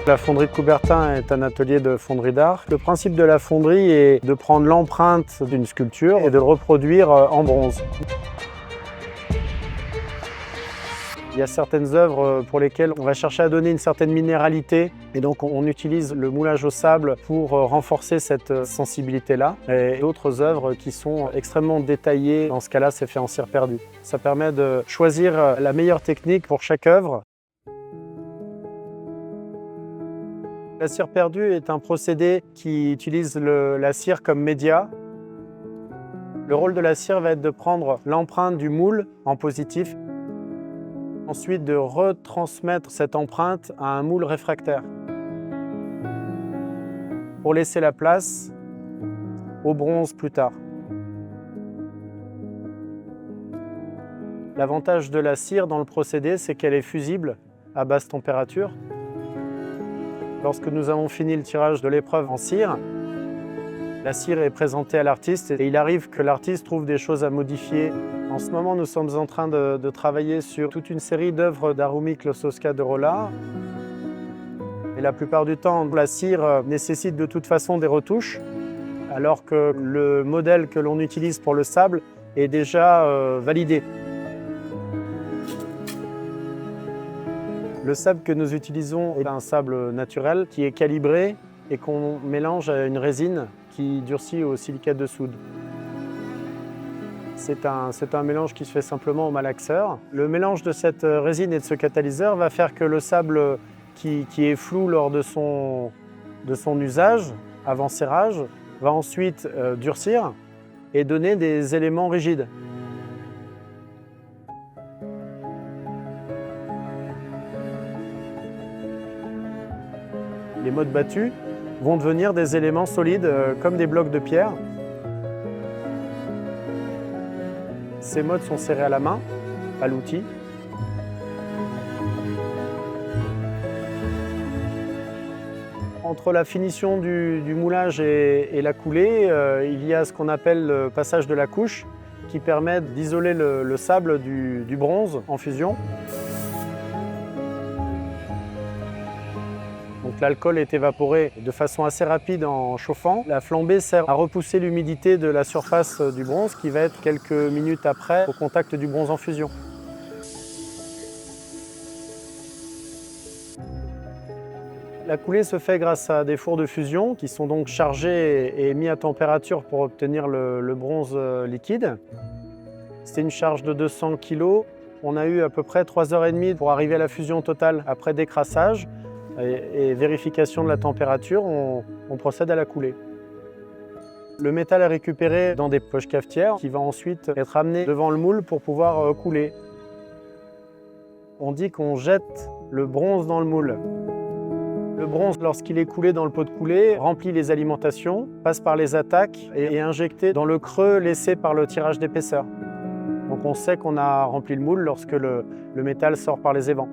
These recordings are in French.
La fonderie de Coubertin est un atelier de fonderie d'art. Le principe de la fonderie est de prendre l'empreinte d'une sculpture et de le reproduire en bronze. Il y a certaines œuvres pour lesquelles on va chercher à donner une certaine minéralité et donc on utilise le moulage au sable pour renforcer cette sensibilité-là. Et d'autres œuvres qui sont extrêmement détaillées, dans ce cas-là c'est fait en cire perdue. Ça permet de choisir la meilleure technique pour chaque œuvre. La cire perdue est un procédé qui utilise la cire comme média. Le rôle de la cire va être de prendre l'empreinte du moule en positif, ensuite de retransmettre cette empreinte à un moule réfractaire pour laisser la place au bronze plus tard. L'avantage de la cire dans le procédé, c'est qu'elle est fusible à basse température. Lorsque nous avons fini le tirage de l'épreuve en cire, la cire est présentée à l'artiste et il arrive que l'artiste trouve des choses à modifier. En ce moment, nous sommes en train de travailler sur toute une série d'œuvres d'Harumi Klossowska de Rolla. Et la plupart du temps, la cire nécessite de toute façon des retouches, alors que le modèle que l'on utilise pour le sable est déjà validé. Le sable que nous utilisons est un sable naturel qui est calibré et qu'on mélange à une résine qui durcit au silicate de soude. C'est un mélange qui se fait simplement au malaxeur. Le mélange de cette résine et de ce catalyseur va faire que le sable qui est flou lors de son usage, avant serrage, va ensuite durcir et donner des éléments rigides. Les modes battus vont devenir des éléments solides comme des blocs de pierre. Ces modes sont serrés à la main, à l'outil. Entre la finition du moulage et la coulée, il y a ce qu'on appelle le passage de la couche qui permet d'isoler le sable du bronze en fusion. Donc l'alcool est évaporé de façon assez rapide en chauffant. La flambée sert à repousser l'humidité de la surface du bronze qui va être quelques minutes après au contact du bronze en fusion. La coulée se fait grâce à des fours de fusion qui sont donc chargés et mis à température pour obtenir le bronze liquide. C'est une charge de 200 kg. On a eu à peu près 3h30 pour arriver à la fusion totale après décrassage. Et vérification de la température, on procède à la coulée. Le métal est récupéré dans des poches cafetières qui va ensuite être amené devant le moule pour pouvoir couler. On dit qu'on jette le bronze dans le moule. Le bronze, lorsqu'il est coulé dans le pot de coulée, remplit les alimentations, passe par les attaques et est injecté dans le creux laissé par le tirage d'épaisseur. Donc on sait qu'on a rempli le moule lorsque le métal sort par les évents.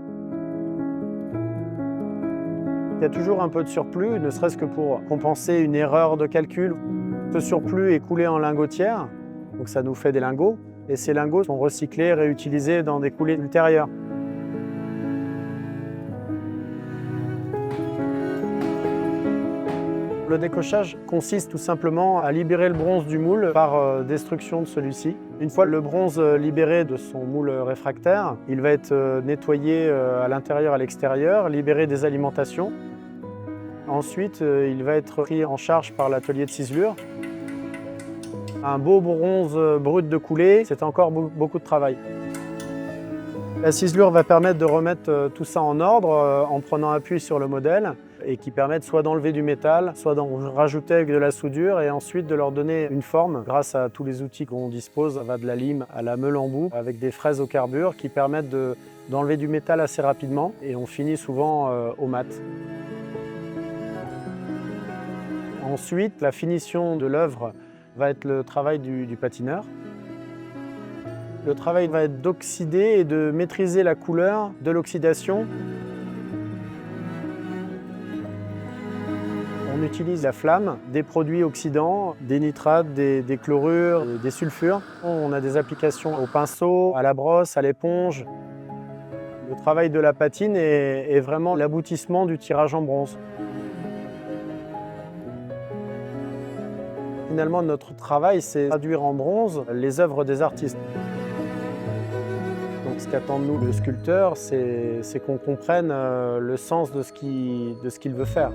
Il y a toujours un peu de surplus, ne serait-ce que pour compenser une erreur de calcul. Ce surplus est coulé en lingotière, donc ça nous fait des lingots, et ces lingots sont recyclés, réutilisés dans des coulées ultérieures. Le décochage consiste tout simplement à libérer le bronze du moule par destruction de celui-ci. Une fois le bronze libéré de son moule réfractaire, il va être nettoyé à l'intérieur et à l'extérieur, libéré des alimentations. Ensuite, il va être pris en charge par l'atelier de ciselure. Un beau bronze brut de coulée, c'est encore beaucoup de travail. La ciselure va permettre de remettre tout ça en ordre en prenant appui sur le modèle et qui permettent soit d'enlever du métal, soit d'en rajouter avec de la soudure et ensuite de leur donner une forme grâce à tous les outils qu'on dispose. Ça va de la lime à la meule en boue avec des fraises au carbure qui permettent d'enlever du métal assez rapidement et on finit souvent au mat. Ensuite, la finition de l'œuvre va être le travail du patineur. Le travail va être d'oxyder et de maîtriser la couleur de l'oxydation. On utilise la flamme, des produits oxydants, des nitrates, des chlorures, des sulfures. On a des applications au pinceau, à la brosse, à l'éponge. Le travail de la patine est vraiment l'aboutissement du tirage en bronze. Finalement, notre travail, c'est traduire en bronze les œuvres des artistes. Donc, ce qu'attend de nous le sculpteur, c'est qu'on comprenne le sens de ce qu'il veut faire.